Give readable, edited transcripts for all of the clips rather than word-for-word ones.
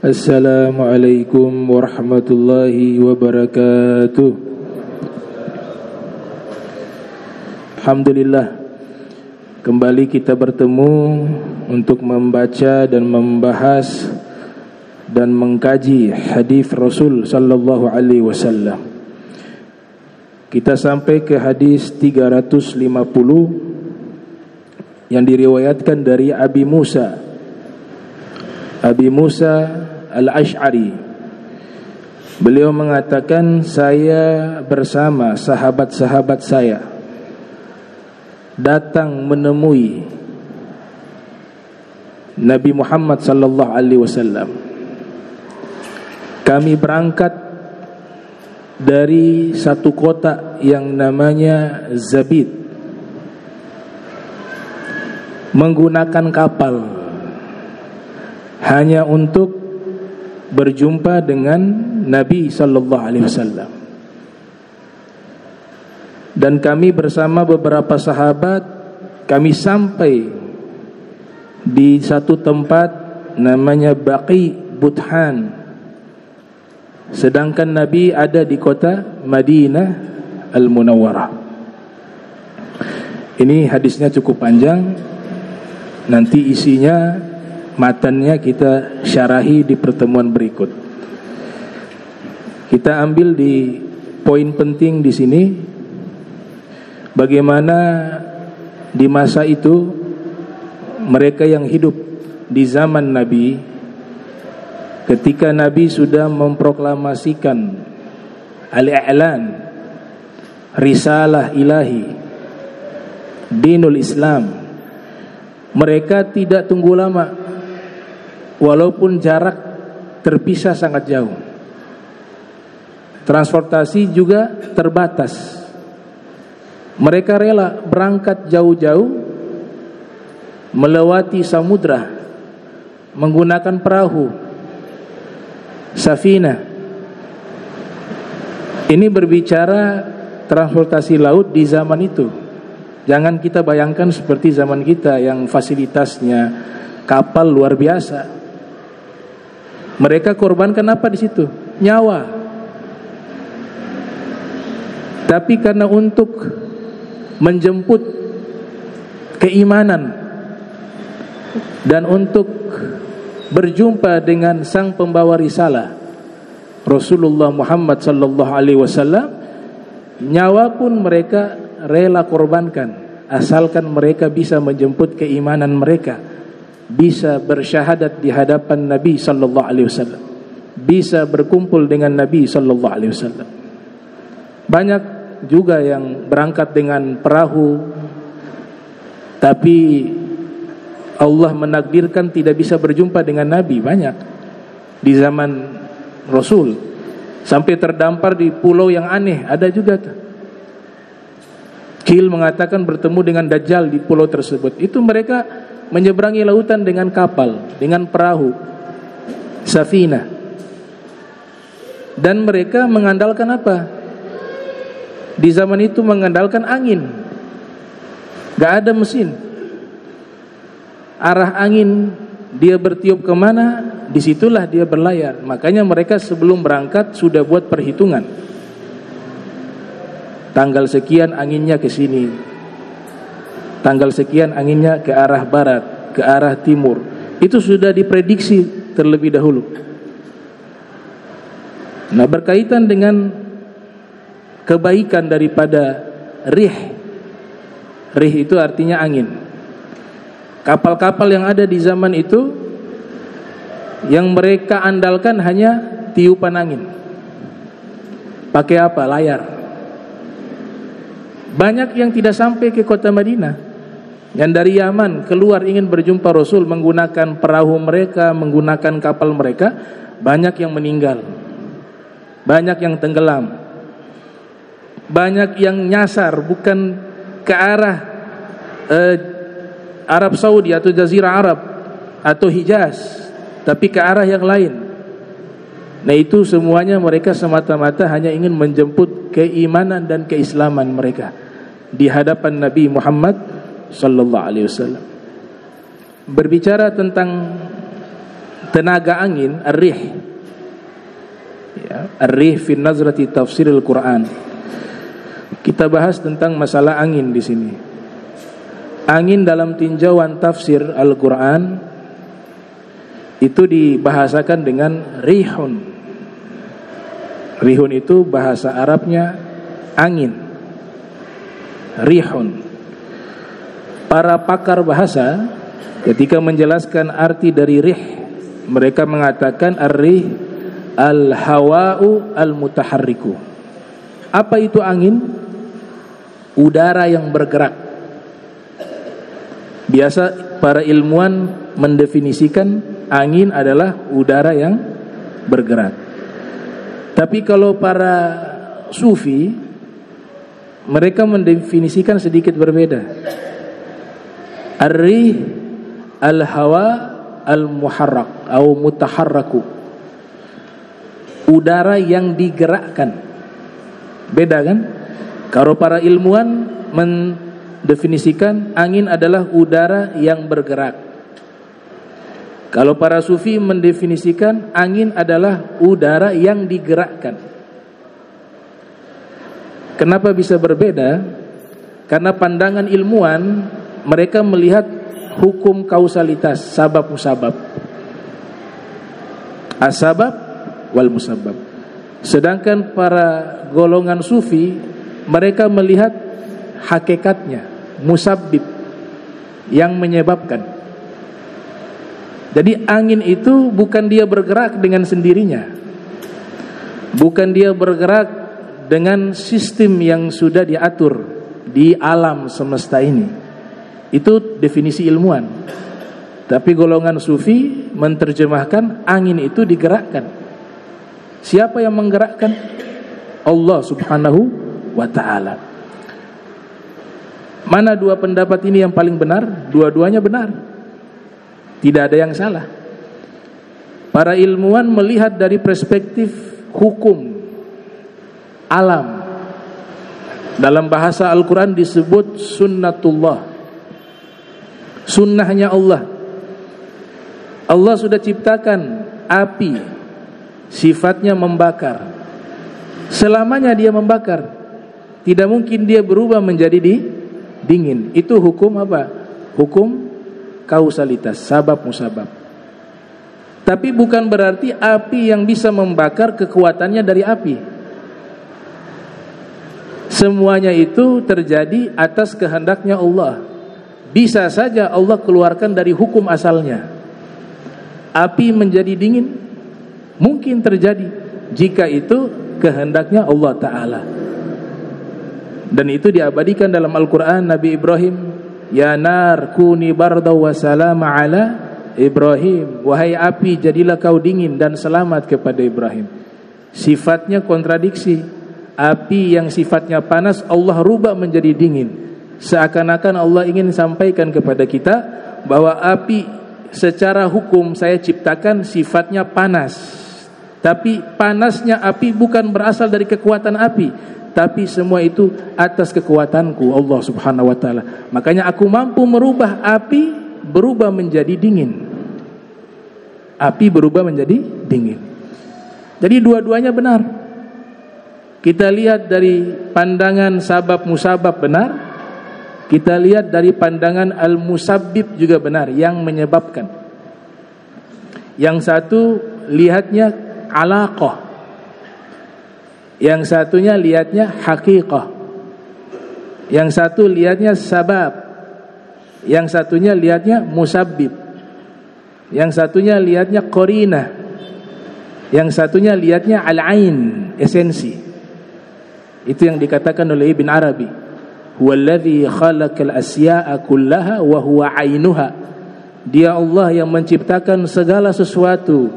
Assalamualaikum warahmatullahi wabarakatuh. Alhamdulillah, kembali kita bertemu untuk membaca dan membahas dan mengkaji hadis Rasul sallallahu alaihi wasallam. Kita sampai ke hadis 350 yang diriwayatkan dari Abi Musa Al-Ash'ari. Beliau mengatakan, saya bersama sahabat-sahabat saya datang menemui Nabi Muhammad sallallahu alaihi wasallam. Kami berangkat dari satu kota yang namanya Zabid, menggunakan kapal hanya untuk berjumpa dengan Nabi sallallahu alaihi wasallam. Dan kami bersama beberapa sahabat, kami sampai di satu tempat namanya Baqi Budhan, sedangkan Nabi ada di kota Madinah Al-Munawwarah. Ini hadisnya cukup panjang, nanti isinya, matannya kita syarahi di pertemuan berikut. Kita ambil di poin penting di sini, bagaimana di masa itu mereka yang hidup di zaman Nabi, ketika Nabi sudah memproklamasikan al-i'lan, risalah ilahi, dinul Islam, mereka tidak tunggu lama. Walaupun jarak terpisah sangat jauh, transportasi juga terbatas, mereka rela berangkat jauh-jauh, melewati samudra menggunakan perahu, safina. Ini berbicara transportasi laut di zaman itu. Jangan kita bayangkan seperti zaman kita yang fasilitasnya kapal luar biasa. Mereka korbankan apa di situ? Nyawa. Tapi karena untuk menjemput keimanan dan untuk berjumpa dengan sang pembawa risalah Rasulullah Muhammad sallallahu alaihi wasallam, nyawa pun mereka rela korbankan asalkan mereka bisa menjemput keimanan mereka, bisa bersyahadat di hadapan Nabi sallallahu alaihi wasallam, bisa berkumpul dengan Nabi sallallahu alaihi wasallam. Banyak juga yang berangkat dengan perahu, tapi Allah menakdirkan tidak bisa berjumpa dengan Nabi. Banyak di zaman Rasul, sampai terdampar di pulau yang aneh, ada juga tuh. Kil mengatakan bertemu dengan Dajjal di pulau tersebut. Itu mereka menyeberangi lautan dengan kapal, dengan perahu, safina. Dan mereka mengandalkan apa? Di zaman itu mengandalkan angin. Gak ada mesin. Arah angin dia bertiup kemana, disitulah dia berlayar. Makanya mereka sebelum berangkat sudah buat perhitungan. Tanggal sekian anginnya ke sini, tanggal sekian anginnya ke arah barat, ke arah timur. Itu sudah diprediksi terlebih dahulu. Nah, berkaitan dengan kebaikan daripada rih. Rih itu artinya angin. Kapal-kapal yang ada di zaman itu, yang mereka andalkan hanya tiupan angin. Pakai apa? Layar. Banyak yang tidak sampai ke kota Madinah, yang dari Yaman keluar ingin berjumpa Rasul menggunakan perahu mereka, menggunakan kapal mereka, banyak yang meninggal, banyak yang tenggelam, banyak yang nyasar bukan ke arah Arab Saudi atau Jazirah Arab atau Hijaz, tapi ke arah yang lain. Nah, itu semuanya mereka semata-mata hanya ingin menjemput keimanan dan keislaman mereka di hadapan Nabi Muhammad sallallahu alaihi wasallam. berbicara tentang tenaga angin, ar-rih. Ya, ar-rih fi nazrati tafsiril Quran. Kita bahas tentang masalah angin di sini. Angin dalam tinjauan tafsir Al-Quran itu dibahasakan dengan rihun. Rihun itu bahasa Arabnya angin. Rihun. Para pakar bahasa ketika menjelaskan arti dari rih, mereka mengatakan ar-rih al-hawa'u al-mutaharriku. Apa itu angin? Udara yang bergerak. Biasa para ilmuwan mendefinisikan angin adalah udara yang bergerak. Tapi kalau para sufi, mereka mendefinisikan sedikit berbeda. Ar-rih al-hawa al-muharrak atau mutaharraku. Udara yang digerakkan. Beda kan? Kalau para ilmuwan mendefinisikan angin adalah udara yang bergerak. Kalau para sufi mendefinisikan angin adalah udara yang digerakkan. Kenapa bisa berbeda? Karena pandangan ilmuwan, mereka melihat hukum kausalitas, sabab musabab. As-sabab wal musabab. Sedangkan para golongan sufi, mereka melihat hakikatnya, musabbib, yang menyebabkan. Jadi angin itu bukan dia bergerak dengan sendirinya, bukan dia bergerak dengan sistem yang sudah diatur di alam semesta ini. Itu definisi ilmuwan. Tapi golongan sufi menerjemahkan angin itu digerakkan. Siapa yang menggerakkan? Allah subhanahu wa ta'ala. Mana dua pendapat ini yang paling benar? Dua-duanya benar. Tidak ada yang salah. Para ilmuwan melihat dari perspektif hukum alam. Dalam bahasa Al-Quran disebut sunnatullah, sunnahnya Allah. Allah sudah ciptakan api, sifatnya membakar. Selamanya dia membakar. Tidak mungkin dia berubah menjadi dingin. Itu hukum apa? Hukum kausalitas, sabab musabab. Tapi bukan berarti api yang bisa membakar kekuatannya dari api. Semuanya itu terjadi atas kehendaknya Allah. Bisa saja Allah keluarkan dari hukum asalnya. Api menjadi dingin mungkin terjadi jika itu kehendaknya Allah Ta'ala. Dan itu diabadikan dalam Al-Quran. Nabi Ibrahim, ya nar kuni barda wa salama ala Ibrahim. Wahai api, jadilah kau dingin dan selamat kepada Ibrahim. Sifatnya kontradiksi. Api yang sifatnya panas Allah rubah menjadi dingin. Seakan-akan Allah ingin sampaikan kepada kita bahwa api secara hukum saya ciptakan sifatnya panas. Tapi panasnya api bukan berasal dari kekuatan api, tapi semua itu atas kekuatanku Allah subhanahu wa ta'ala. Makanya aku mampu merubah api berubah menjadi dingin. Api berubah menjadi dingin. Jadi dua-duanya benar. Kita lihat dari pandangan sabab musabab benar, kita lihat dari pandangan al-musabbib juga benar, yang menyebabkan. Yang satu lihatnya alaqah, yang satunya lihatnya haqiqah. Yang satu lihatnya sabab, yang satunya lihatnya musabbib. Yang satunya lihatnya qarinah, yang satunya lihatnya al-ain, esensi. Itu yang dikatakan oleh Ibn Arabi, huwallazi khalaqal asya'a kullaha wa huwa 'ainuha. Dia Allah yang menciptakan segala sesuatu,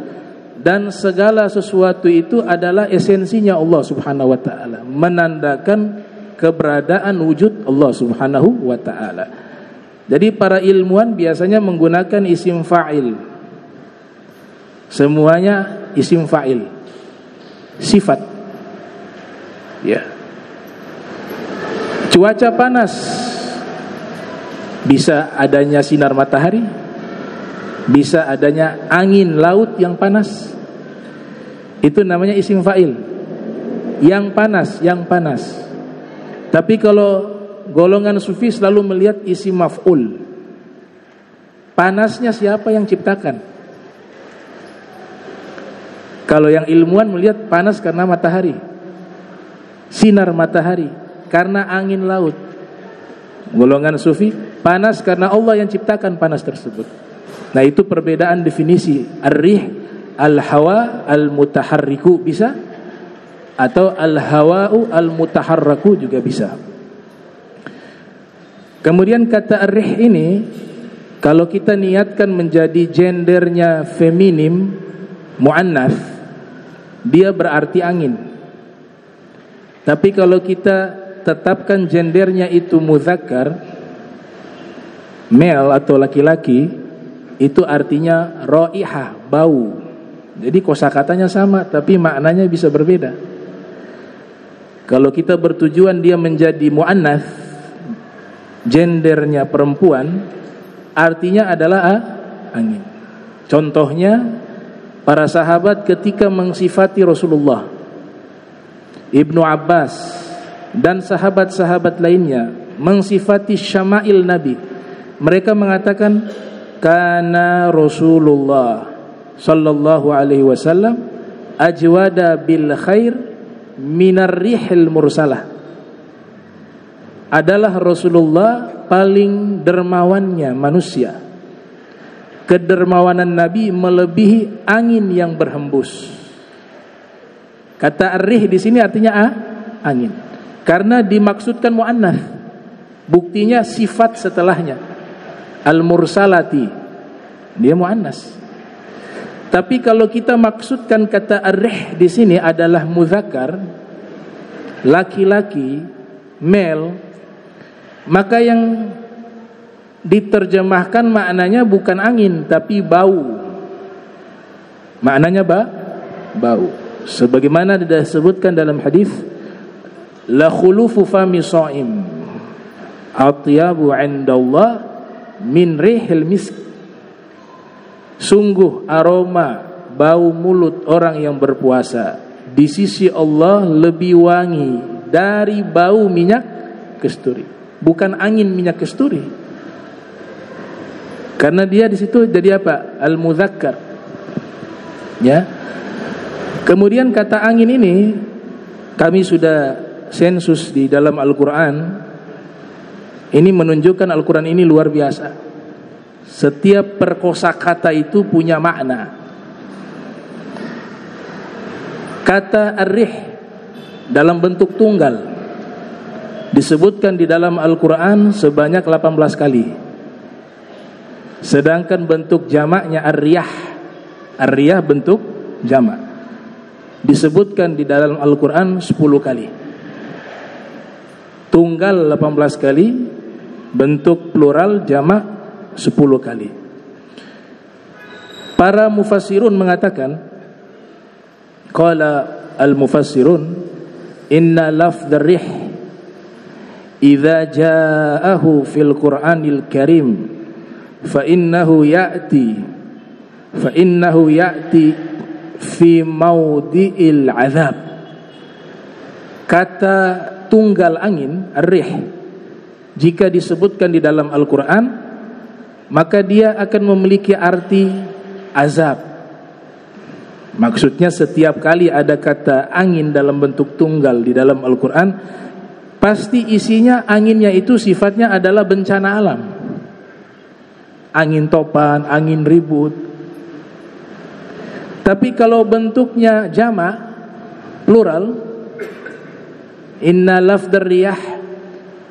dan segala sesuatu itu adalah esensinya Allah subhanahu wa ta'ala, menandakan keberadaan wujud Allah subhanahu wa ta'ala. Jadi para ilmuwan biasanya menggunakan isim fa'il. Semuanya isim fa'il, sifat. Ya. Cuaca panas, bisa adanya sinar matahari, bisa adanya angin laut yang panas. Itu namanya isim fa'il, yang panas, yang panas. Tapi kalau golongan sufi selalu melihat isim maf'ul, panasnya siapa yang ciptakan. Kalau yang ilmuwan melihat panas karena matahari, sinar matahari, karena angin laut. Golongan sufi, panas karena Allah yang ciptakan panas tersebut. Nah, itu perbedaan definisi ar-rih, al-hawa al-mutaharriku bisa, atau al-hawa'u al-mutaharraku juga bisa. Kemudian kata ar-rih ini, kalau kita niatkan menjadi gendernya feminim, mu'annats, dia berarti angin. Tapi kalau kita tetapkan gendernya itu muzakkar, male atau laki-laki, itu artinya raihah, bau. Jadi kosakatanya sama tapi maknanya bisa berbeda. Kalau kita bertujuan dia menjadi muannats, gendernya perempuan, artinya adalah angin. Contohnya para sahabat ketika mensifati Rasulullah, Ibnu Abbas dan sahabat-sahabat lainnya mensifati syama'il Nabi, mereka mengatakan kana Rasulullah sallallahu alaihi wasallam ajwada bil khair minar rihil mursalah. Adalah Rasulullah paling dermawannya manusia. Kedermawanan Nabi melebihi angin yang berhembus. Kata ar-rih di sini artinya angin. Karena dimaksudkan muannats. Buktinya sifat setelahnya al-mursalati, dia muannats. Tapi kalau kita maksudkan kata ar-rih di sini adalah muzakkar, laki-laki, male, maka yang diterjemahkan maknanya bukan angin tapi bau. Maknanya bau. Sebagaimana disebutkan dalam hadis, la khulufu fami sha'im atyabu 'indallah min rihil misk. Sungguh aroma bau mulut orang yang berpuasa di sisi Allah lebih wangi dari bau minyak kasturi. Bukan angin minyak kasturi. Karena dia di situ jadi apa? Al-muzakkar. Ya. Kemudian kata angin ini kami sudah sensus di dalam Al-Quran. Ini menunjukkan Al-Quran ini luar biasa. Setiap perkosakata itu punya makna. Kata ar-rih dalam bentuk tunggal disebutkan di dalam Al-Quran sebanyak 18 kali. Sedangkan bentuk jamaknya ar-riyah. Ar-riyah bentuk jamak disebutkan di dalam Al-Quran 10 kali. Tunggal 18 kali, bentuk plural jamak 10 kali. Para mufassirun mengatakan, qala al-mufassirun inna lafdh ar-rih idza ja'ahu fil Qur'anil Karim fa innahu ya'ti fi mawdi'il azab. Kata tunggal angin ar-rih jika disebutkan di dalam Al-Quran, maka dia akan memiliki arti azab. Maksudnya setiap kali ada kata angin dalam bentuk tunggal di dalam Al-Quran, pasti isinya anginnya itu sifatnya adalah bencana alam. Angin topan, angin ribut. Tapi kalau bentuknya jamak, plural, inna lafdhar riyah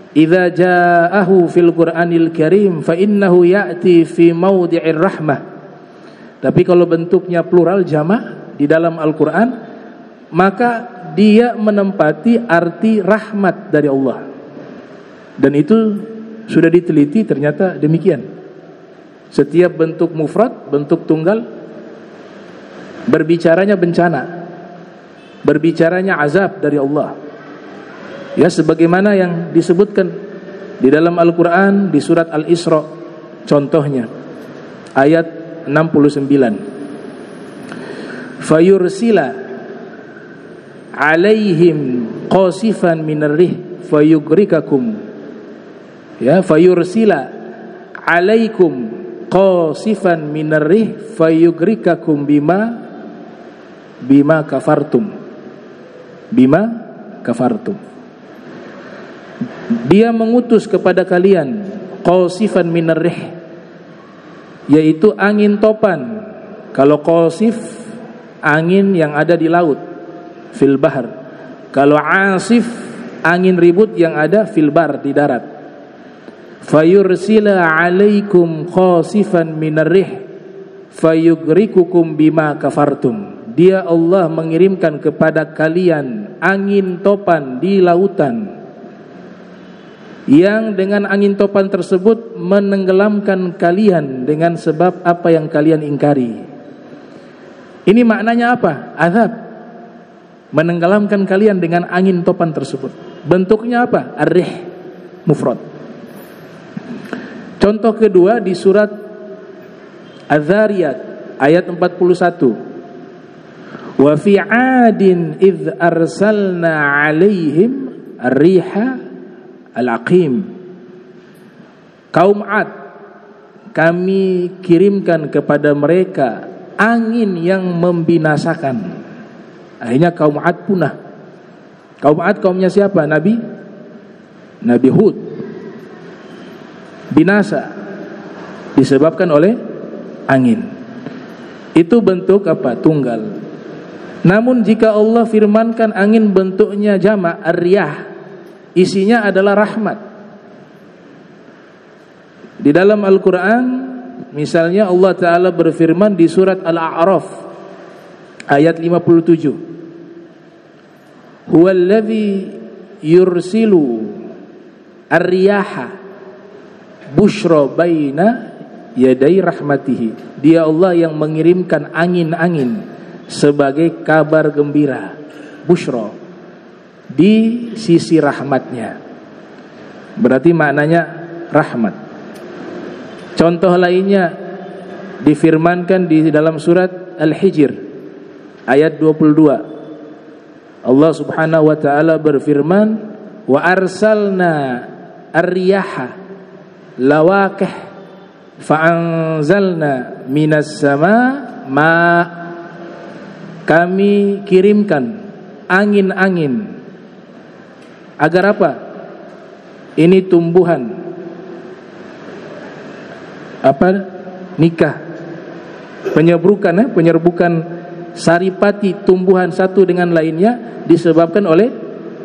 idza ja'ahu fil Qur'anil Karim fa innahu ya'ti fi mawdi'ir rahmah. Tapi kalau bentuknya plural jamak di dalam Al-Qur'an, maka dia menempati arti rahmat dari Allah. Dan itu sudah diteliti, ternyata demikian. Setiap bentuk mufrad, bentuk tunggal, berbicaranya bencana, berbicaranya azab dari Allah. Ya, sebagaimana yang disebutkan di dalam Al-Quran di surat Al-Isra. Contohnya ayat 69. Fayursila alaihim qasifan minar rih fayugrikakum, ya, fayursila alaikum qasifan minar rih fayugrikakum bima kafartum, bima kafartum. Dia mengutus kepada kalian qasifan minar rih, yaitu angin topan. Kalau qasif, angin yang ada di laut, fil bahr. Kalau asif, angin ribut yang ada fil bar, di darat. Fayursila alaikum qasifan minar rih fayugrikukum bima kafartum. Dia Allah mengirimkan kepada kalian angin topan di lautan, yang dengan angin topan tersebut menenggelamkan kalian dengan sebab apa yang kalian ingkari. Ini maknanya apa? Azab. Menenggelamkan kalian dengan angin topan tersebut. Bentuknya apa? Ar-rih, mufrad. Contoh kedua di surat Az-Zariyat ayat 41. Wa fi 'adin idh arsalna 'alaihim ar-riha al-aqim. Kaum Ad, kami kirimkan kepada mereka angin yang membinasakan. Akhirnya kaum Ad punah. Kaum Ad kaumnya siapa? Nabi Hud. Binasa disebabkan oleh angin. Itu bentuk apa? Tunggal. Namun jika Allah firmankan angin bentuknya jamak, ar-riyah, isinya adalah rahmat. Di dalam Al-Quran, misalnya Allah Ta'ala berfirman di surat Al-A'raf ayat 57. Huwallazi yursilu ar-riyaha bushra baina yaday rahmatihi. Dia Allah yang mengirimkan angin-angin sebagai kabar gembira, bushra, di sisi rahmatnya. Berarti maknanya rahmat. Contoh lainnya difirmankan di dalam surat Al-Hijr ayat 22. Allah Subhanahu wa taala berfirman, wa arsalna ar-riyaha lawaqih fa'anzalna minas ma. Kami kirimkan angin-angin agar apa? Ini tumbuhan apa? Nikah, penyerbukan saripati tumbuhan satu dengan lainnya disebabkan oleh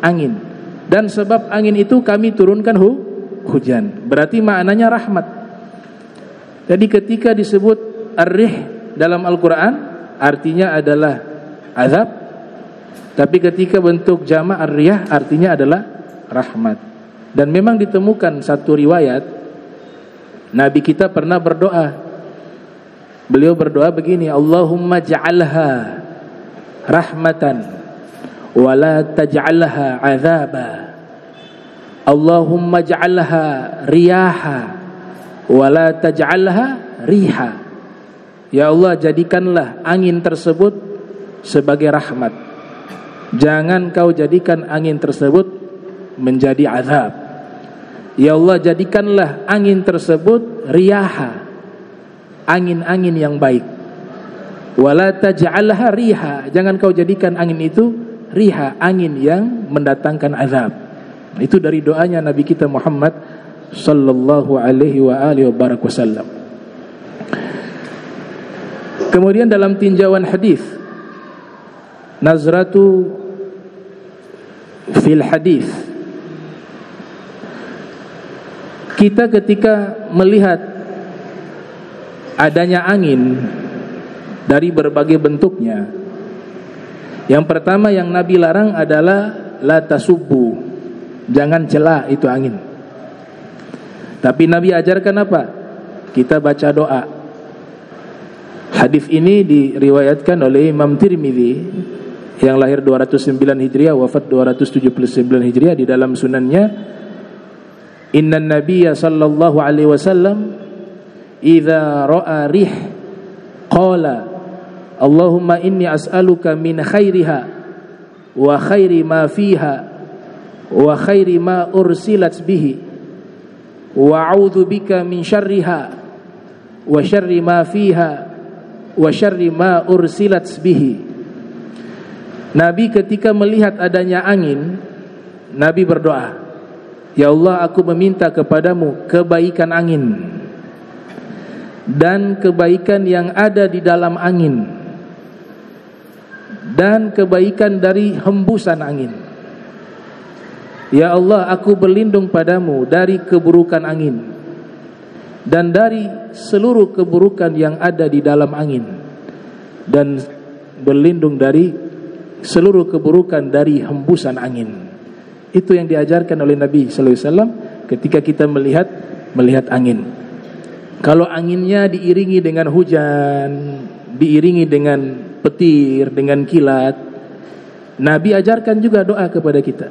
angin. Dan sebab angin itu kami turunkan hujan. Berarti maknanya rahmat. Jadi ketika disebut ar-rih dalam Al-Quran, artinya adalah azab. Tapi ketika bentuk jamak ar-riyah, artinya adalah rahmat. Dan memang ditemukan satu riwayat, Nabi kita pernah berdoa. Beliau berdoa begini, Allahumma ja'alha rahmatan wa la taj'alha azaba. Allahumma ja'alha riyaha wa la taj'alha riha. Ya Allah, jadikanlah angin tersebut sebagai rahmat. Jangan kau jadikan angin tersebut menjadi azab. Ya Allah, jadikanlah angin tersebut riyaha, angin-angin yang baik. Wala taj'alha riha, jangan kau jadikan angin itu riha, angin yang mendatangkan azab. Itu dari doanya Nabi kita Muhammad sallallahu alaihi wa alihi wasallam. Kemudian dalam tinjauan hadis, nazratu fil hadis, kita ketika melihat adanya angin dari berbagai bentuknya, yang pertama yang Nabi larang adalah la tasubbu, jangan celah itu angin. Tapi Nabi ajarkan apa? Kita baca doa. Hadis ini diriwayatkan oleh Imam Tirmidzi yang lahir 209 Hijriah, wafat 279 Hijriah. Di dalam sunannya, Inna Nabiyya sallallahu alaihi wasallam idza ra'a rih qala Allahumma inni as'aluka min khairiha wa khairi ma fiha wa khairi ma ursilat bihi wa a'udzu bika min syarriha wa syarri ma fiha wa syarri ma ursilat bihi. Nabi ketika melihat adanya angin, Nabi berdoa, ya Allah, aku meminta kepadamu kebaikan angin dan kebaikan yang ada di dalam angin dan kebaikan dari hembusan angin. Ya Allah, aku berlindung padamu dari keburukan angin dan dari seluruh keburukan yang ada di dalam angin, dan berlindung dari seluruh keburukan dari hembusan angin. Itu yang diajarkan oleh Nabi sallallahu alaihi wasallam ketika kita melihat angin. Kalau anginnya diiringi dengan hujan, diiringi dengan petir, dengan kilat, Nabi ajarkan juga doa kepada kita.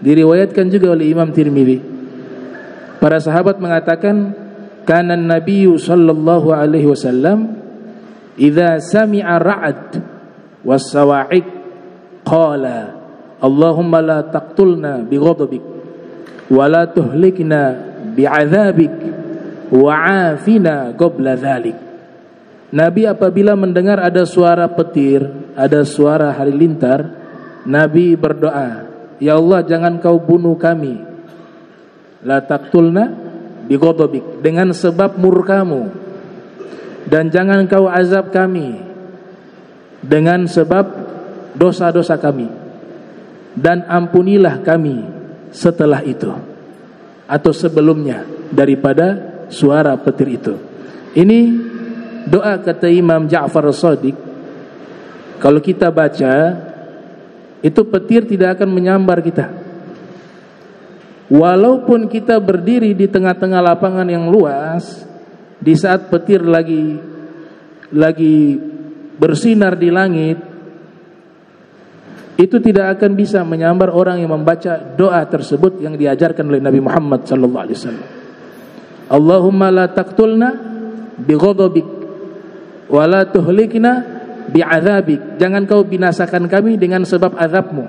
Diriwayatkan juga oleh Imam Tirmidzi. Para sahabat mengatakan, kana Nabi sallallahu alaihi wasallam idza sami'a ra'd was-sawa'iq qala Allahumma la taqtulna bighadabik wa la tuhlikna bi'adzabik wa'afina qabla dzalik. Nabi apabila mendengar ada suara petir, ada suara halilintar, Nabi berdoa, ya Allah, jangan kau bunuh kami, la taqtulna bighadabik, dengan sebab murkamu, dan jangan kau azab kami dengan sebab dosa-dosa kami, dan ampunilah kami setelah itu atau sebelumnya daripada suara petir itu. Ini doa kata Imam Ja'far As-Shadiq. Kalau kita baca, itu petir tidak akan menyambar kita. Walaupun kita berdiri di tengah-tengah lapangan yang luas, di saat petir lagi bersinar di langit, itu tidak akan bisa menyambar orang yang membaca doa tersebut yang diajarkan oleh Nabi Muhammad sallallahu alaihi wasallam. Allahumma la taqtulna bighadabik wa la tuhlikna bi'adzabik. Jangan kau binasakan kami dengan sebab azabmu.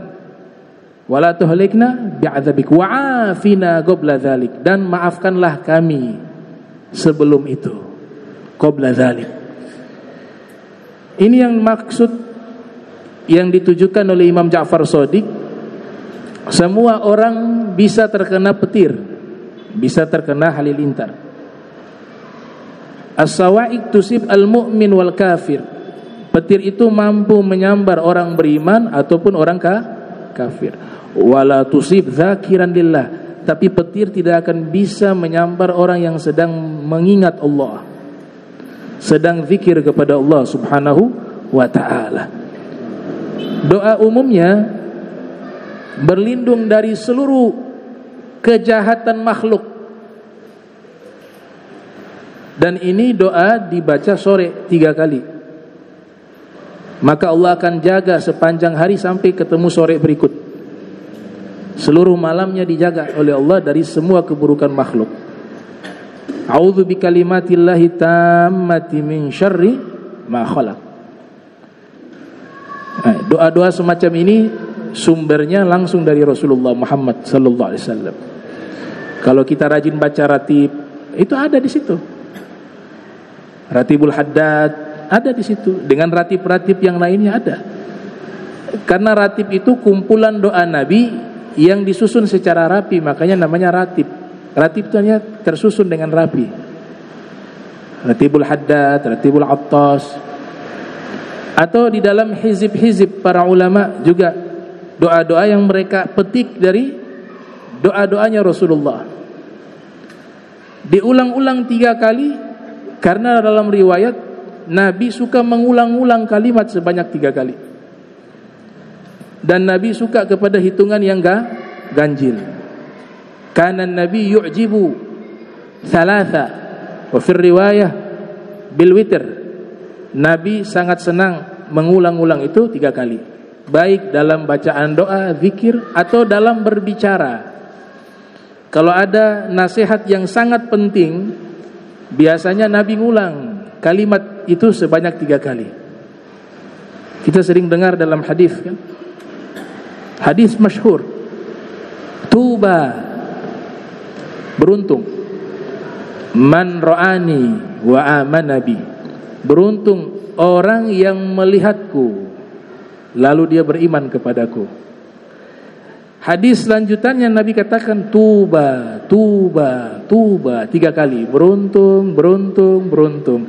Wa la tuhlikna bi'adzabik wa'afina qabla dzalik, dan maafkanlah kami sebelum itu. Qabla dzalik. Ini yang maksud yang ditujukan oleh Imam Ja'far Shadiq. Semua orang bisa terkena petir, bisa terkena halilintar. As-sawa'iq tusib al-mu'min wal kafir. Petir itu mampu menyambar orang beriman ataupun orang kafir. Wala tusib dzakiran lillah. Tapi petir tidak akan bisa menyambar orang yang sedang mengingat Allah, sedang zikir kepada Allah Subhanahu wa ta'ala. Doa umumnya berlindung dari seluruh kejahatan makhluk. Dan ini doa dibaca sore 3 kali. Maka Allah akan jaga sepanjang hari sampai ketemu sore berikut. Seluruh malamnya dijaga oleh Allah dari semua keburukan makhluk. A'udzu bikalimatillahi tammati min syarri ma khalaq. Doa-doa semacam ini sumbernya langsung dari Rasulullah Muhammad sallallahu alaihi wasallam. Kalau kita rajin baca ratib, itu ada di situ. Ratibul Haddad ada di situ, dengan ratib-ratib yang lainnya ada. Karena ratib itu kumpulan doa Nabi yang disusun secara rapi, makanya namanya ratib. Ratib itu hanya tersusun dengan rapi. Ratibul Haddad, Ratibul Attas. Atau di dalam hizib-hizib para ulama juga doa-doa yang mereka petik dari doa-doanya Rasulullah. Diulang-ulang 3 kali, karena dalam riwayat Nabi suka mengulang-ulang kalimat sebanyak 3 kali. Dan Nabi suka kepada hitungan yang ganjil. Kana Nabi yu'jibu thalatha wa fi riwayah bil witr. Nabi sangat senang mengulang-ulang itu 3 kali, baik dalam bacaan doa, zikir, atau dalam berbicara. Kalau ada nasihat yang sangat penting, biasanya Nabi ngulang kalimat istighfar itu sebanyak 3 kali. Kita sering dengar dalam hadis kan, hadis masyhur, tuba, beruntung, man ra'ani wa amana bi, beruntung orang yang melihatku lalu dia beriman kepadaku. Hadis selanjutannya Nabi katakan tuba, tuba, tuba 3 kali, beruntung, beruntung, beruntung.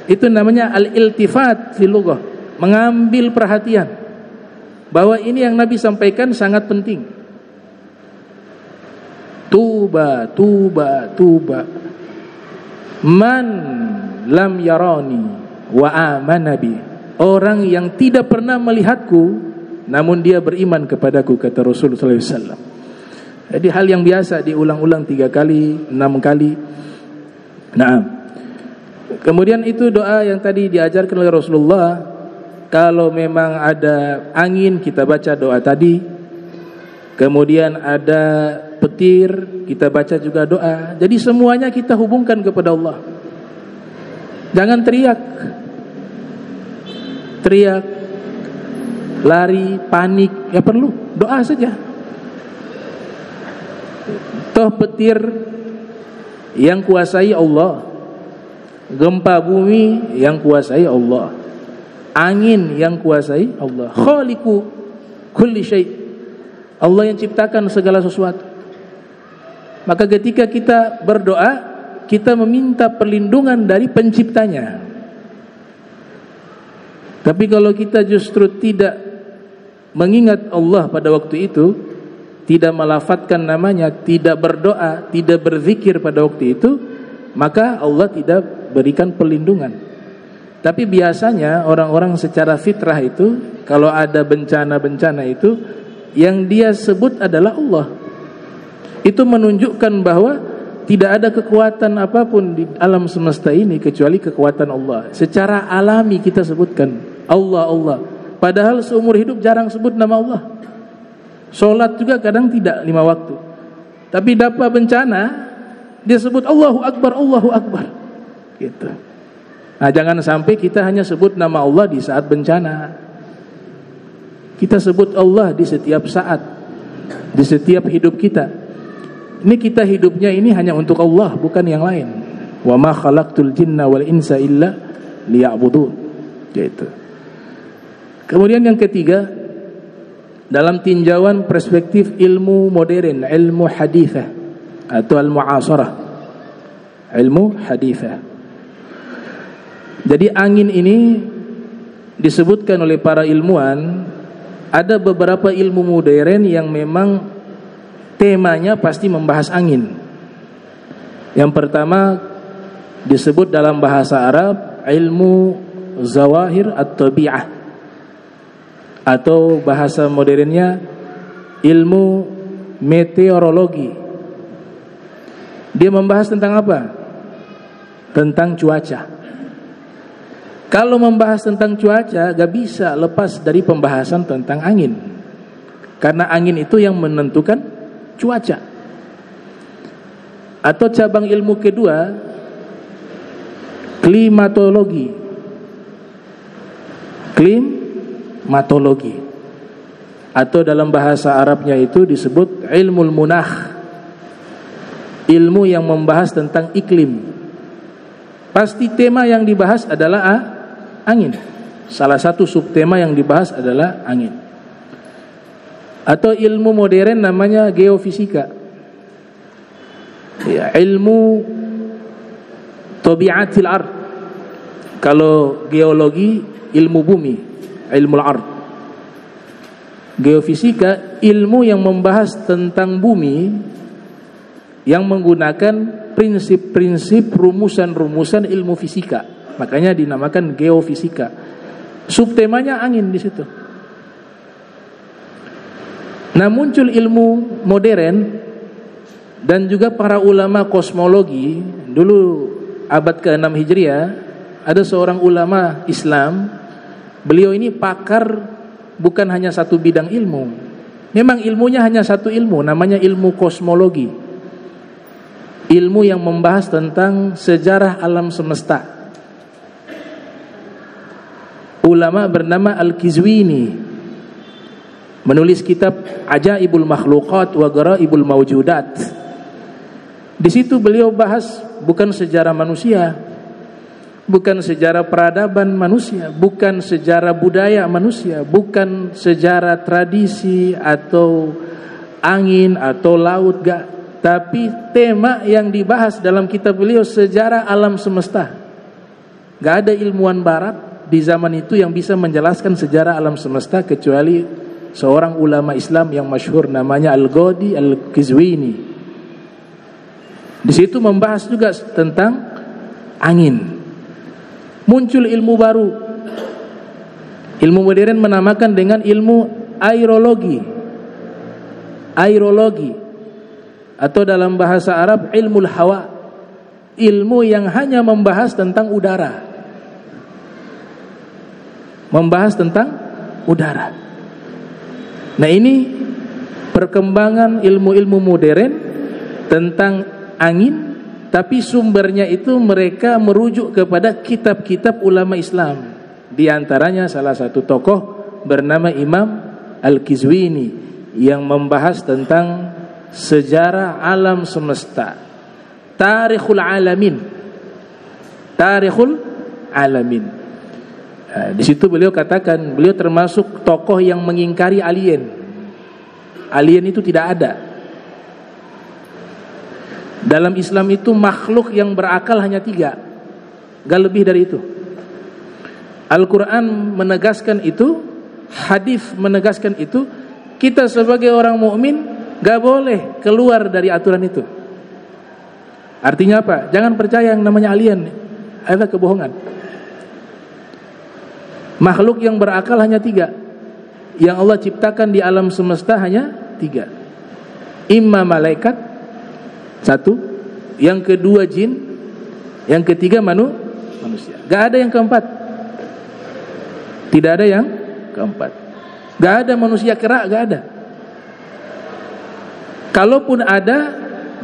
Itu namanya al-iltifat fil lughah, mengambil perhatian bahwa ini yang Nabi sampaikan sangat penting. Tuba, tuba, tuba. Man lam yarani wa amana bi, orang yang tidak pernah melihatku namun dia beriman kepadaku, kata Rasulullah sallallahu alaihi wasallam. Jadi hal yang biasa diulang-ulang 3 kali, 6 kali. Nah, kemudian itu doa yang tadi diajarkan oleh Rasulullah. Kalau memang ada angin, kita baca doa tadi. Kemudian ada petir, kita baca juga doa. Jadi semuanya kita hubungkan kepada Allah. Jangan teriak, lari, panik. Ya perlu doa saja. Toh petir yang kuasai Allah, gempa bumi yang kuasai Allah, angin yang kuasai Allah, khaliqu kulli syai', Allah yang ciptakan segala sesuatu. Maka ketika kita berdoa, kita meminta perlindungan dari penciptanya. Tapi kalau kita justru tidak mengingat Allah pada waktu itu, tidak melafadzkan namanya, tidak berdoa, tidak berzikir pada waktu itu, maka Allah tidak berikan perlindungan. Tapi biasanya orang-orang secara fitrah itu, kalau ada bencana-bencana itu, yang dia sebut adalah Allah. Itu menunjukkan bahwa tidak ada kekuatan apapun di alam semesta ini kecuali kekuatan Allah. Secara alami kita sebutkan Allah, Allah. Padahal seumur hidup jarang sebut nama Allah. Sholat juga kadang tidak 5 waktu. Tapi dapat bencana, dia sebut Allahu Akbar, Allahu Akbar. Gitu. Nah, jangan sampai kita hanya sebut nama Allah di saat bencana. Kita sebut Allah di setiap saat, di setiap hidup kita. Ini kita hidupnya ini hanya untuk Allah, bukan yang lain. Wa ma khalaqtul jinna wal insa illa liya'budun. Gitu. Kemudian yang ketiga, dalam tinjauan perspektif ilmu modern, ilmu hadithah atau al-mu'asarah, ilmu hadithah. Jadi angin ini disebutkan oleh para ilmuwan, ada beberapa ilmu modern yang memang temanya pasti membahas angin. Yang pertama disebut dalam bahasa Arab ilmu zawahir at-tabi'ah, atau bahasa modernnya ilmu meteorologi. Dia membahas tentang apa? Tentang cuaca. Kalau membahas tentang cuaca, gak bisa lepas dari pembahasan tentang angin. Karena angin itu yang menentukan cuaca. Atau cabang ilmu kedua, klimatologi. Klimatologi. Atau dalam bahasa Arabnya itu disebut ilmu munakh. Ilmu yang membahas tentang iklim. Pasti tema yang dibahas adalah angin. Salah satu subtema yang dibahas adalah angin. Atau ilmu modern namanya geofisika. Ya, ilmu tabiatil ard. Kalau geologi ilmu bumi, ilmu ard. Geofisika ilmu yang membahas tentang bumi yang menggunakan prinsip-prinsip, rumusan-rumusan ilmu fisika. Makanya dinamakan geofisika. Subtemanya angin di situ. Nah, muncul ilmu modern dan juga para ulama kosmologi. Dulu abad ke-6 Hijriah ada seorang ulama Islam. Beliau ini pakar bukan hanya satu bidang ilmu. Memang ilmunya hanya satu ilmu, namanya ilmu kosmologi. Ilmu yang membahas tentang sejarah alam semesta. ulama bernama Al-Qizwini menulis kitab Ajaibul Makhluqat wa Gharaibul Mawjudat. Di situ beliau bahas bukan sejarah manusia, bukan sejarah peradaban manusia, bukan sejarah budaya manusia, bukan sejarah tradisi atau angin atau laut, gak. Tapi tema yang dibahas dalam kitab beliau sejarah alam semesta. Gak ada ilmuwan barat di zaman itu yang bisa menjelaskan sejarah alam semesta kecuali seorang ulama Islam yang masyhur namanya Al-Ghadi Al-Qizwini. Di situ membahas juga tentang angin. Muncul ilmu baru. Ilmu modern menamakan dengan ilmu aerologi. Aerologi atau dalam bahasa Arab ilmul hawa. Ilmu yang hanya membahas tentang udara. Membahas tentang udara. Nah, ini perkembangan ilmu-ilmu modern tentang angin, tapi sumbernya itu mereka merujuk kepada kitab-kitab ulama Islam. Di antaranya salah satu tokoh bernama Imam Al-Qizwini yang membahas tentang sejarah alam semesta, Tarikhul Alamin. Tarikhul Alamin. Di situ beliau katakan, beliau termasuk tokoh yang mengingkari alien. Alien itu tidak ada. Dalam Islam itu makhluk yang berakal hanya 3, gak lebih dari itu. Al-Quran menegaskan itu, hadis menegaskan itu. Kita sebagai orang mukmin gak boleh keluar dari aturan itu. Artinya apa? Jangan percaya yang namanya alien. Ada kebohongan. Makhluk yang berakal hanya 3. Yang Allah ciptakan di alam semesta hanya 3. Imma malaikat 1, yang kedua jin, yang ketiga manusia. Gak ada yang keempat. Tidak ada yang keempat. Gak ada manusia kera, gak ada. Kalaupun ada,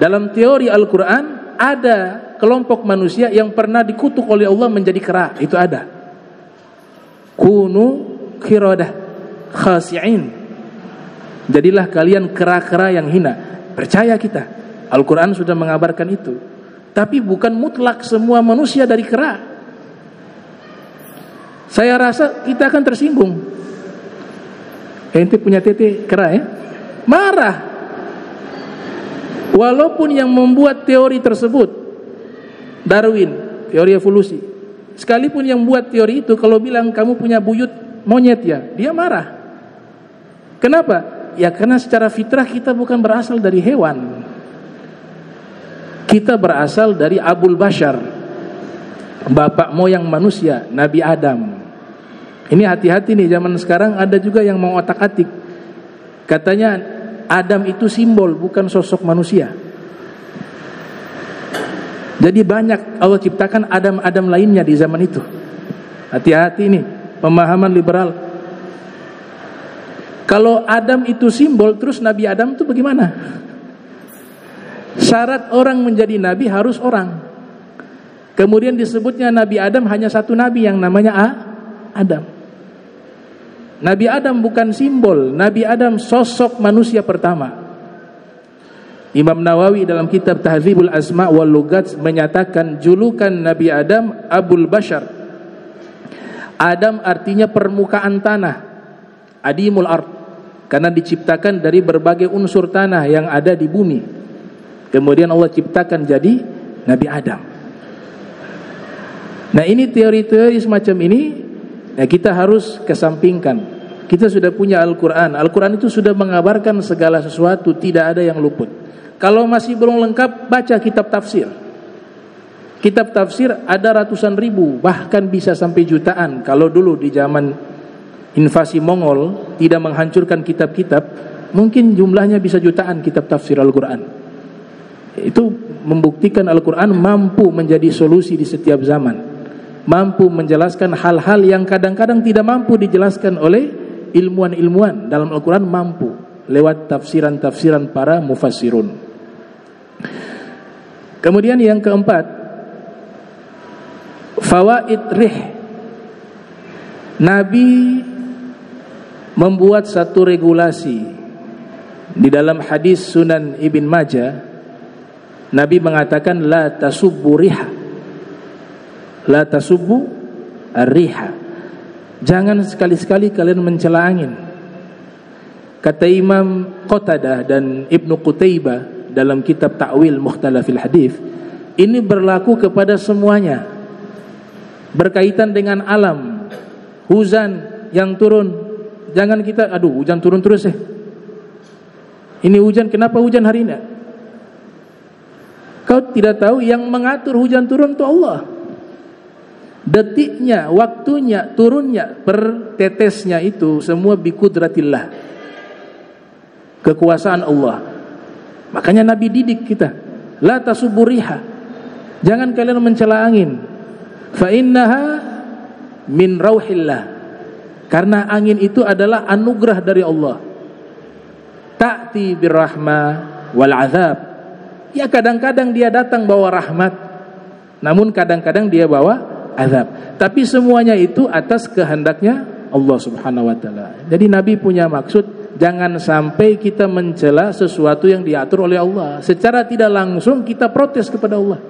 dalam teori Al-Quran ada kelompok manusia yang pernah dikutuk oleh Allah menjadi kera. Itu ada. Kunu qiradah khasi'in. Jadilah kalian kera-kera yang hina. Percaya kita, Al-Quran sudah mengabarkan itu. Tapi bukan mutlak semua manusia dari kera. Saya rasa kita akan tersinggung. Ente punya tete kera ya? Marah. Walaupun yang membuat teori tersebut Darwin, teori evolusi, sekalipun yang buat teori itu kalau bilang kamu punya buyut monyet ya, dia marah. Kenapa? Ya karena secara fitrah kita bukan berasal dari hewan. Kita berasal dari Abul Bashar, bapak moyang manusia, Nabi Adam. Ini hati-hati nih, zaman sekarang ada juga yang mau otak-atik. Katanya Adam itu simbol, bukan sosok manusia. Jadi banyak Allah ciptakan Adam-Adam lainnya di zaman itu. Hati-hati nih, pemahaman liberal. Kalau Adam itu simbol, terus Nabi Adam itu bagaimana? Syarat orang menjadi nabi harus orang. Kemudian disebutnya Nabi Adam hanya satu nabi yang namanya Adam. Nabi Adam bukan simbol, Nabi Adam sosok manusia pertama. Imam Nawawi dalam kitab Tahdzibul Asma' wal Lughat menyatakan julukan Nabi Adam Abul Bashar. Adam artinya permukaan tanah, adimul ard, karena diciptakan dari berbagai unsur tanah yang ada di bumi. Kemudian Allah ciptakan jadi Nabi Adam. Nah, ini teori-teori semacam ini, nah kita harus kesampingkan. Kita sudah punya Al-Quran. Al-Quran itu sudah mengabarkan segala sesuatu, tidak ada yang luput. Kalau masih belum lengkap, baca kitab tafsir. Kitab tafsir ada ratusan ribu, bahkan bisa sampai jutaan. Kalau dulu di zaman invasi Mongol tidak menghancurkan kitab-kitab, mungkin jumlahnya bisa jutaan kitab tafsir Al-Quran. Itu membuktikan Al-Quran mampu menjadi solusi di setiap zaman, mampu menjelaskan hal-hal yang kadang-kadang tidak mampu dijelaskan oleh ilmuwan-ilmuwan. Dalam Al-Quran mampu lewat tafsiran-tafsiran para mufassirun. Kemudian yang keempat, fawaid rih. Nabi membuat satu regulasi di dalam hadis Sunan Ibn Majah. Nabi mengatakan la tasubbu riha, la tasubbu ar-riha. Jangan sekali-sekali kalian mencela angin. Kata Imam Qatadah dan Ibnu Qutaibah dalam kitab Ta'wil Mukhtalafil Hadis, ini berlaku kepada semuanya, berkaitan dengan alam. Hujan yang turun, jangan kita aduh hujan turun terus ini hujan, kenapa hujan hari ini? Kau tidak tahu yang mengatur hujan turun itu Allah. Detiknya, waktunya, turunnya, per tetesnya itu semua biqudratillah, kekuasaan Allah. Makanya Nabi didik kita, la tasuburiha, jangan kalian mencela angin, fa innaha min rauhillah, karena angin itu adalah anugerah dari Allah. Ta'ti birrahmah wal azab, ya kadang-kadang dia datang bawa rahmat, namun kadang-kadang dia bawa azab. Tapi semuanya itu atas kehendaknya Allah subhanahu wa ta'ala. Jadi Nabi punya maksud, jangan sampai kita mencela sesuatu yang diatur oleh Allah. Secara tidak langsung kita protes kepada Allah.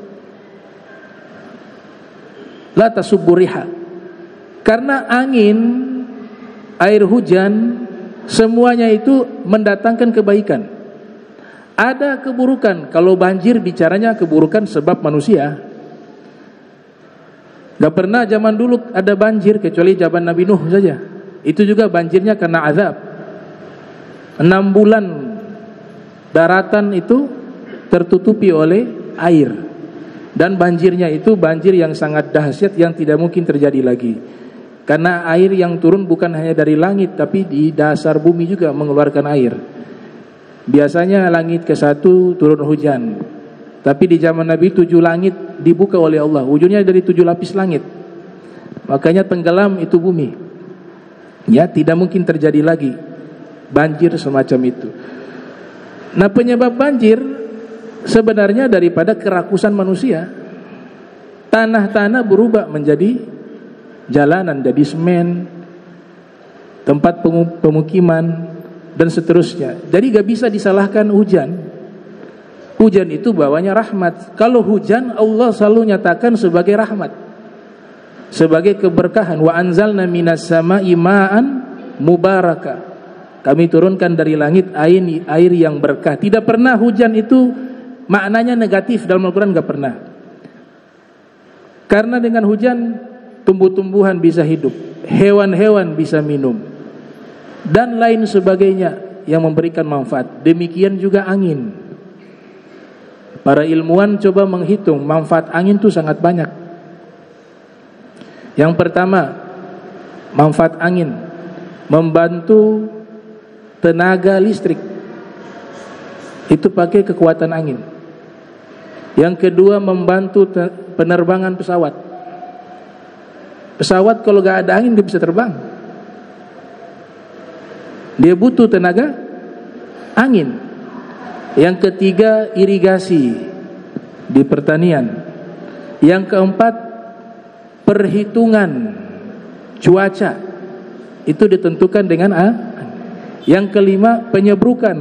La tasuburiha, karena angin, air hujan, semuanya itu mendatangkan kebaikan. Ada keburukan. Kalau banjir bicaranya keburukan sebab manusia. Gak pernah zaman dulu ada banjir kecuali zaman Nabi Nuh saja. Itu juga banjirnya karena azab. 6 bulan daratan itu tertutupi oleh air, dan banjirnya itu banjir yang sangat dahsyat yang tidak mungkin terjadi lagi. Karena air yang turun bukan hanya dari langit, tapi di dasar bumi juga mengeluarkan air. Biasanya langit ke-1 turun hujan, tapi di zaman Nabi 7 langit dibuka oleh Allah, ujungnya dari 7 lapis langit. Makanya tenggelam itu bumi. Ya, tidak mungkin terjadi lagi banjir semacam itu. Nah, penyebab banjir sebenarnya daripada kerakusan manusia. Tanah-tanah berubah menjadi jalanan, jadi semen, tempat pemukiman, dan seterusnya. Jadi gak bisa disalahkan hujan. Hujan itu bawanya rahmat. Kalau hujan, Allah selalu nyatakan sebagai rahmat, sebagai keberkahan. Wa anzalna minas sama'i ma'an mubaraka, kami turunkan dari langit air yang berkah. Tidak pernah hujan itu maknanya negatif dalam Al-Quran, gak pernah. Karena dengan hujan tumbuh-tumbuhan bisa hidup, hewan-hewan bisa minum, dan lain sebagainya yang memberikan manfaat. Demikian juga angin. Para ilmuwan coba menghitung manfaat angin itu sangat banyak. Yang pertama, manfaat angin membantu tenaga listrik, itu pakai kekuatan angin. Yang kedua, membantu penerbangan pesawat. Pesawat kalau gak ada angin gak bisa terbang, dia butuh tenaga angin. Yang ketiga, irigasi di pertanian. Yang keempat, perhitungan cuaca itu ditentukan dengan Yang kelima, penyerbukan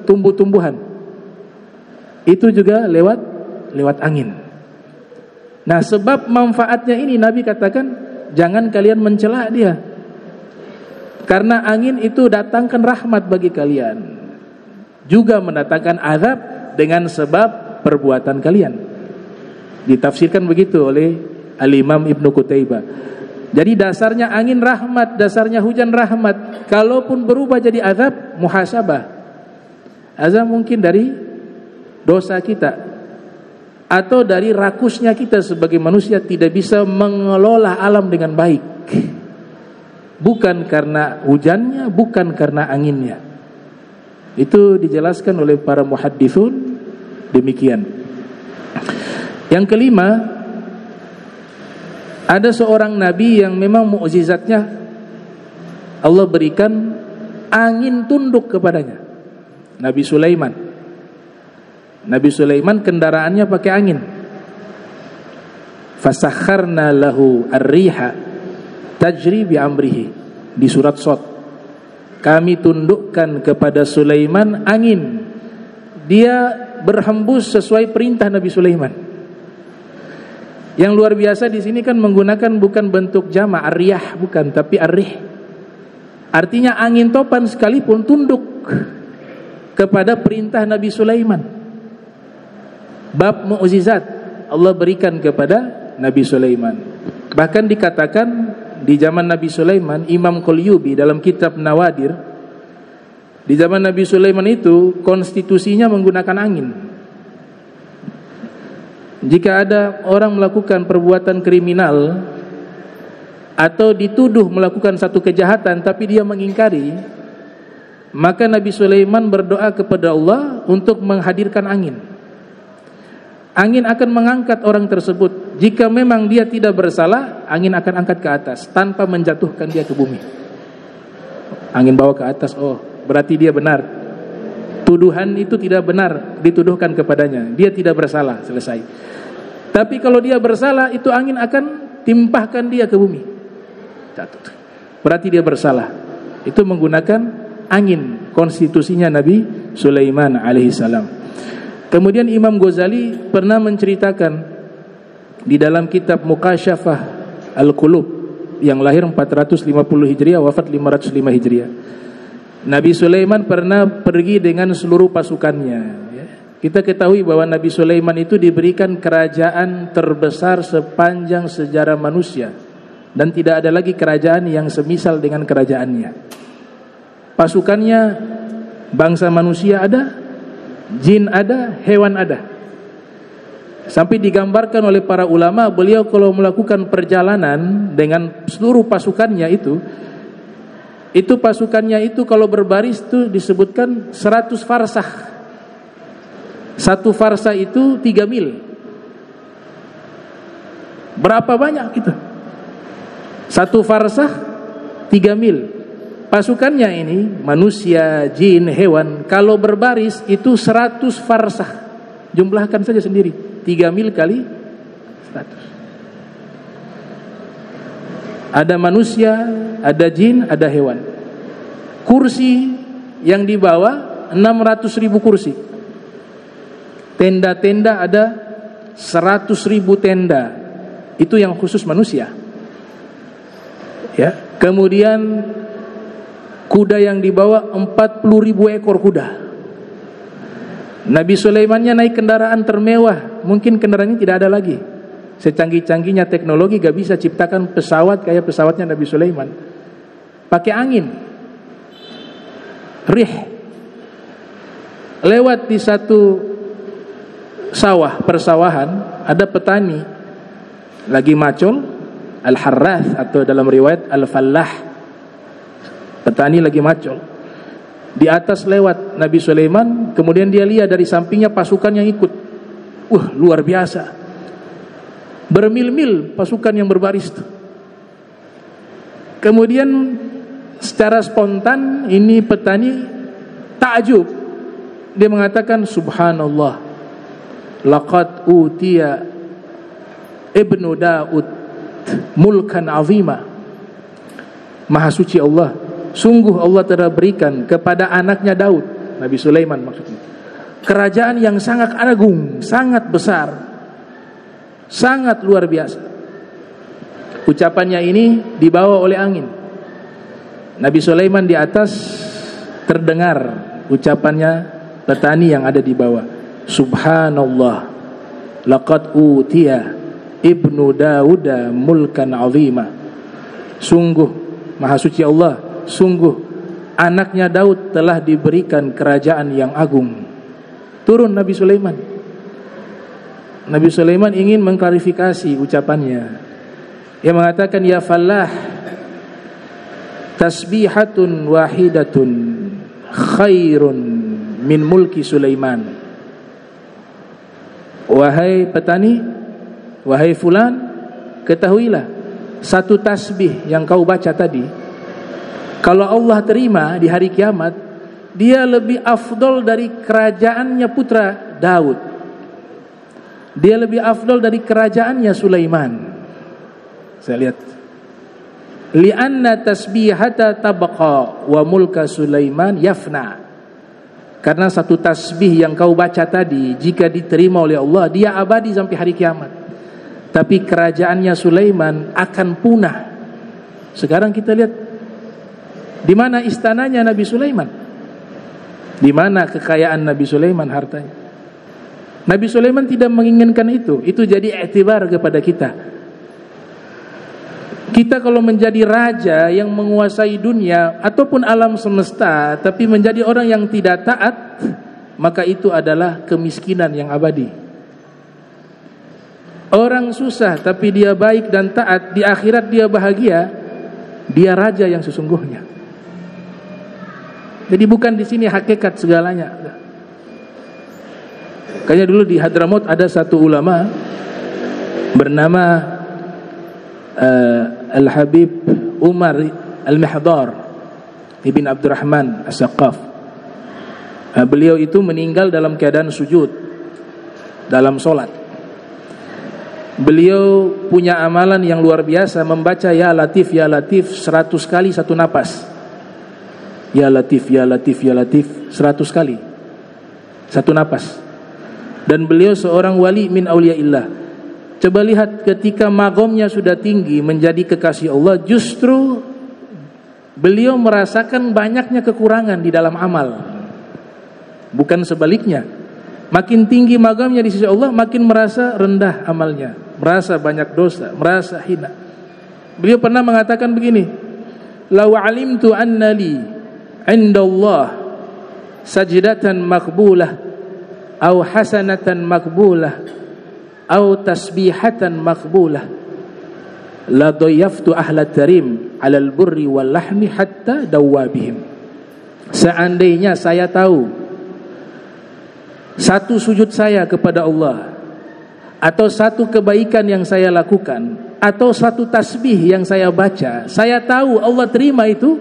tumbuh-tumbuhan, itu juga lewat angin. Nah, sebab manfaatnya ini Nabi katakan jangan kalian mencela dia, karena angin itu datangkan rahmat bagi kalian, juga mendatangkan azab dengan sebab perbuatan kalian. Ditafsirkan begitu oleh Al-Imam Ibnu Qutaibah. Jadi dasarnya angin rahmat, dasarnya hujan rahmat. Kalaupun berubah jadi azab, muhasabah. Azab mungkin dari dosa kita, atau dari rakusnya kita sebagai manusia tidak bisa mengelola alam dengan baik. Bukan karena hujannya, bukan karena anginnya. Itu dijelaskan oleh para muhadditsun demikian. Yang kelima, ada seorang nabi yang memang mukjizatnya Allah berikan angin tunduk kepadanya. Nabi Sulaiman. Nabi Sulaiman kendaraannya pakai angin. Fasakharna lahu ar-riha tajri bi amrihi, di surat Shad. Kami tundukkan kepada Sulaiman angin, dia berhembus sesuai perintah Nabi Sulaiman. Yang luar biasa di sini kan menggunakan bukan bentuk jama' ar-riyah, bukan, tapi ar-rih. Artinya angin topan sekalipun tunduk kepada perintah Nabi Sulaiman. Bab mukjizat Allah berikan kepada Nabi Sulaiman. Bahkan dikatakan di zaman Nabi Sulaiman, Imam Qulyubi dalam kitab Nawadir, di zaman Nabi Sulaiman itu konstitusinya menggunakan angin. Jika ada orang melakukan perbuatan kriminal atau dituduh melakukan satu kejahatan tapi dia mengingkari, maka Nabi Sulaiman berdoa kepada Allah untuk menghadirkan angin. Angin akan mengangkat orang tersebut. Jika memang dia tidak bersalah, angin akan angkat ke atas tanpa menjatuhkan dia ke bumi. Angin bawa ke atas, oh berarti dia benar. Tuduhan itu tidak benar dituduhkan kepadanya, dia tidak bersalah, selesai. Tapi kalau dia bersalah, itu angin akan timpahkan dia ke bumi, jatuh. Berarti dia bersalah. Itu menggunakan angin, konstitusinya Nabi Sulaiman alaihissalam. Kemudian Imam Ghazali pernah menceritakan di dalam kitab Mukasyafah Al-Qulub yang lahir 450 Hijriah, wafat 505 Hijriah. Nabi Sulaiman pernah pergi dengan seluruh pasukannya. Kita ketahui bahwa Nabi Sulaiman itu diberikan kerajaan terbesar sepanjang sejarah manusia, dan tidak ada lagi kerajaan yang semisal dengan kerajaannya. Pasukannya bangsa manusia ada, jin ada, hewan ada. Sampai digambarkan oleh para ulama, beliau kalau melakukan perjalanan dengan seluruh pasukannya itu pasukannya itu kalau berbaris itu disebutkan 100 farsah. Satu farsah itu 3 mil. Berapa banyak itu? Satu farsah 3 mil. Pasukannya ini manusia, jin, hewan, kalau berbaris itu 100 farsah. Jumlahkan saja sendiri, 3 mil kali 100. Ada manusia, ada jin, ada hewan. Kursi yang dibawa 600.000 kursi. Tenda-tenda ada 100.000 tenda. Itu yang khusus manusia. Ya, kemudian kuda yang dibawa 40.000 ekor kuda. Nabi Sulaimannya naik kendaraan termewah. Mungkin kendaraannya tidak ada lagi. Secanggih-canggihnya teknologi gak bisa ciptakan pesawat kayak pesawatnya Nabi Sulaiman. Pakai angin, rih. Lewat di satu sawah, persawahan, ada petani lagi macul, al-harrath atau dalam riwayat al-fallah. Petani lagi macul. Di atas lewat Nabi Sulaiman, kemudian dia lihat dari sampingnya pasukan yang ikut. Luar biasa. Bermil-mil pasukan yang berbaris itu. Kemudian secara spontan ini petani takjub. Dia mengatakan, subhanallah, laqad utiya ibnu Daud mulkan azima. Maha suci Allah, sungguh Allah telah berikan kepada anaknya Daud, Nabi Sulaiman maksudnya, kerajaan yang sangat agung, sangat besar, sangat luar biasa. Ucapannya ini dibawa oleh angin. Nabi Sulaiman di atas terdengar ucapannya petani yang ada di bawah. Subhanallah, laqad utiya ibnu Dauda mulkan azima. Sungguh maha suci Allah, sungguh anaknya Daud telah diberikan kerajaan yang agung. Turun Nabi Sulaiman. Nabi Sulaiman ingin mengklarifikasi ucapannya. Dia mengatakan, ya fallah, tasbihatun wahidatun khairun min mulki Sulaiman. Wahai petani, wahai fulan, ketahuilah, satu tasbih yang kau baca tadi, kalau Allah terima di hari kiamat, dia lebih afdol dari kerajaannya putra Daud. Dia lebih afdol dari kerajaannya Sulaiman. Saya lihat li'anna tasbihata tabqa wa mulka Sulaiman yafna. Karena satu tasbih yang kau baca tadi, jika diterima oleh Allah, dia abadi sampai hari kiamat. Tapi kerajaannya Sulaiman akan punah. Sekarang kita lihat di mana istananya Nabi Sulaiman, di mana kekayaan Nabi Sulaiman, hartanya. Nabi Sulaiman tidak menginginkan itu. Itu jadi iktibar kepada kita. Kita kalau menjadi raja yang menguasai dunia ataupun alam semesta, tapi menjadi orang yang tidak taat, maka itu adalah kemiskinan yang abadi. Orang susah tapi dia baik dan taat, di akhirat dia bahagia, dia raja yang sesungguhnya. Jadi bukan di sini hakikat segalanya. Kayaknya dulu di Hadramaut ada satu ulama bernama Al-Habib Umar Al-Mihdar Ibn Abdurrahman As-Saqaf. Beliau itu meninggal dalam keadaan sujud dalam solat. Beliau punya amalan yang luar biasa, membaca Ya Latif 100 kali satu napas. Ya Latif 100 kali satu napas. Dan beliau seorang wali min auliyaillah. Coba lihat ketika magomnya sudah tinggi menjadi kekasih Allah, justru beliau merasakan banyaknya kekurangan di dalam amal. Bukan sebaliknya. Makin tinggi magamnya di sisi Allah, makin merasa rendah amalnya, merasa banyak dosa, merasa hina. Beliau pernah mengatakan begini, "Law 'alimtu anna li 'inda Allah sajdatan maqbulah aw hasanatan maqbulah atau tasbihatan maqbulah la dayaftu ahla tarim 'ala al-burri wal lahmi hatta dawabihim." Seandainya saya tahu satu sujud saya kepada Allah, atau satu kebaikan yang saya lakukan, atau satu tasbih yang saya baca, saya tahu Allah terima itu,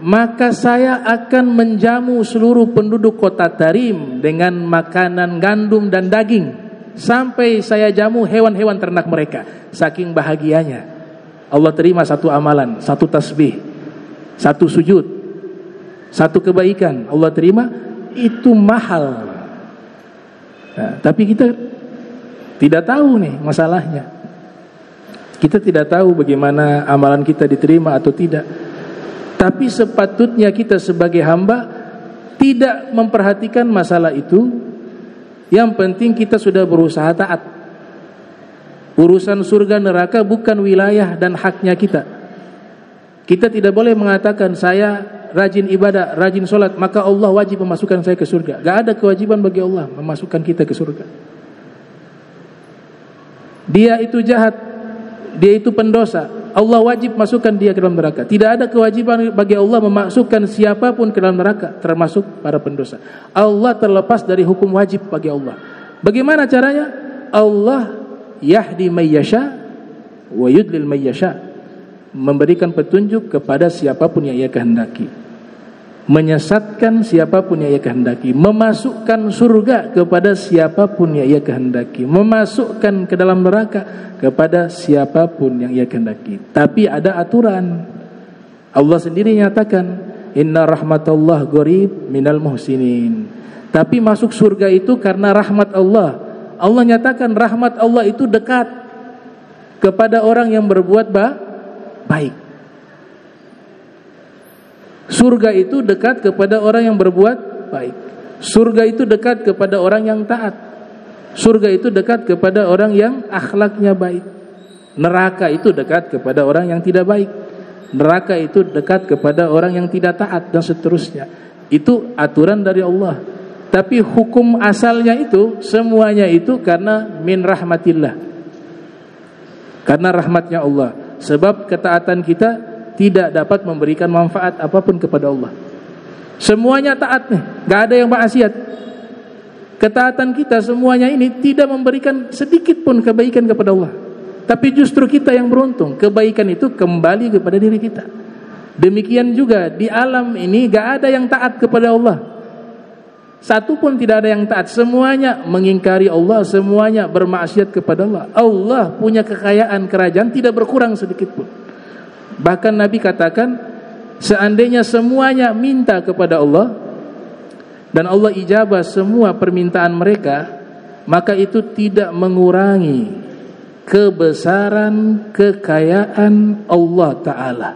maka saya akan menjamu seluruh penduduk kota Tarim dengan makanan gandum dan daging, sampai saya jamu hewan-hewan ternak mereka. Saking bahagianya Allah terima satu amalan, satu tasbih, satu sujud, satu kebaikan Allah terima, itu mahal. Nah, tapi kita tidak tahu nih masalahnya. Kita tidak tahu bagaimana amalan kita diterima atau tidak. Tapi sepatutnya kita sebagai hamba tidak memperhatikan masalah itu. Yang penting kita sudah berusaha taat. Urusan surga neraka bukan wilayah dan haknya kita. Kita tidak boleh mengatakan saya rajin ibadah, rajin sholat, maka Allah wajib memasukkan saya ke surga. Gak ada kewajiban bagi Allah memasukkan kita ke surga. Dia itu jahat, dia itu pendosa, Allah wajib masukkan dia ke dalam neraka. Tidak ada kewajiban bagi Allah memasukkan siapapun ke dalam neraka, termasuk para pendosa. Allah terlepas dari hukum wajib bagi Allah. Bagaimana caranya? Allah yahdi may yasha wa yudlil may yasha, memberikan petunjuk kepada siapapun yang ia kehendaki, menyesatkan siapapun yang ia kehendaki, memasukkan surga kepada siapapun yang ia kehendaki, memasukkan ke dalam neraka kepada siapapun yang ia kehendaki. Tapi ada aturan. Allah sendiri nyatakan, inna rahmatullah qarib minal muhsinin. Tapi masuk surga itu karena rahmat Allah. Allah nyatakan rahmat Allah itu dekat kepada orang yang berbuat baik. Surga itu dekat kepada orang yang berbuat baik. Surga itu dekat kepada orang yang taat. Surga itu dekat kepada orang yang akhlaknya baik. Neraka itu dekat kepada orang yang tidak baik. Neraka itu dekat kepada orang yang tidak taat, dan seterusnya. Itu aturan dari Allah. Tapi hukum asalnya itu, semuanya itu karena min rahmatillah, karena rahmatnya Allah. Sebab ketaatan kita tidak dapat memberikan manfaat apapun kepada Allah. Semuanya taat nih, gak ada yang maksiat. Ketaatan kita semuanya ini tidak memberikan sedikit pun kebaikan kepada Allah. Tapi justru kita yang beruntung, kebaikan itu kembali kepada diri kita. Demikian juga di alam ini gak ada yang taat kepada Allah. Satu pun tidak ada yang taat. Semuanya mengingkari Allah, semuanya bermaksiat kepada Allah. Allah punya kekayaan, kerajaan tidak berkurang sedikit pun. Bahkan Nabi katakan, seandainya semuanya minta kepada Allah dan Allah ijabah semua permintaan mereka, maka itu tidak mengurangi kebesaran kekayaan Allah Ta'ala,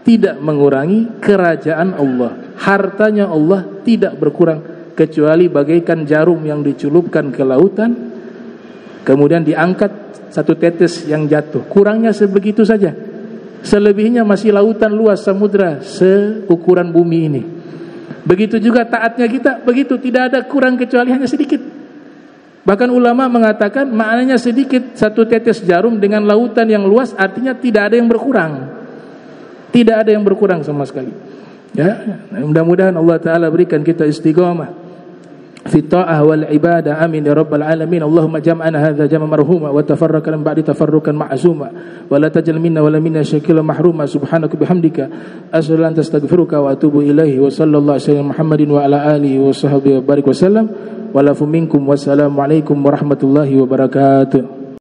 tidak mengurangi kerajaan Allah. Hartanya Allah tidak berkurang, kecuali bagaikan jarum yang dicelupkan ke lautan, kemudian diangkat satu tetes yang jatuh, kurangnya sebegitu saja. Selebihnya masih lautan luas, samudra seukuran bumi ini. Begitu juga taatnya kita, begitu, tidak ada kurang kecuali hanya sedikit. Bahkan ulama mengatakan maknanya sedikit, satu tetes jarum dengan lautan yang luas, artinya tidak ada yang berkurang. Tidak ada yang berkurang sama sekali. Ya, mudah-mudahan Allah Ta'ala berikan kita istiqamah fi ta'ah wal ibadah, amin ya rabbal alamin. Allahumma jam'ana hadza jam'an marhuma wa tafarraqna min ba'di tafarruqan ma'zuma wa la tajal minna wa la minna shakilan mahruma. Subhanaka bihamdika asyhadu an la ilaha illa anta astaghfiruka wa atubu ilaihi. Wa sallallahu alaihi Muhammadin wa ala alihi wa sahbihi wa barik wa sallam wa lafu minkum. Wassalamu alaikum warahmatullahi wabarakatuh.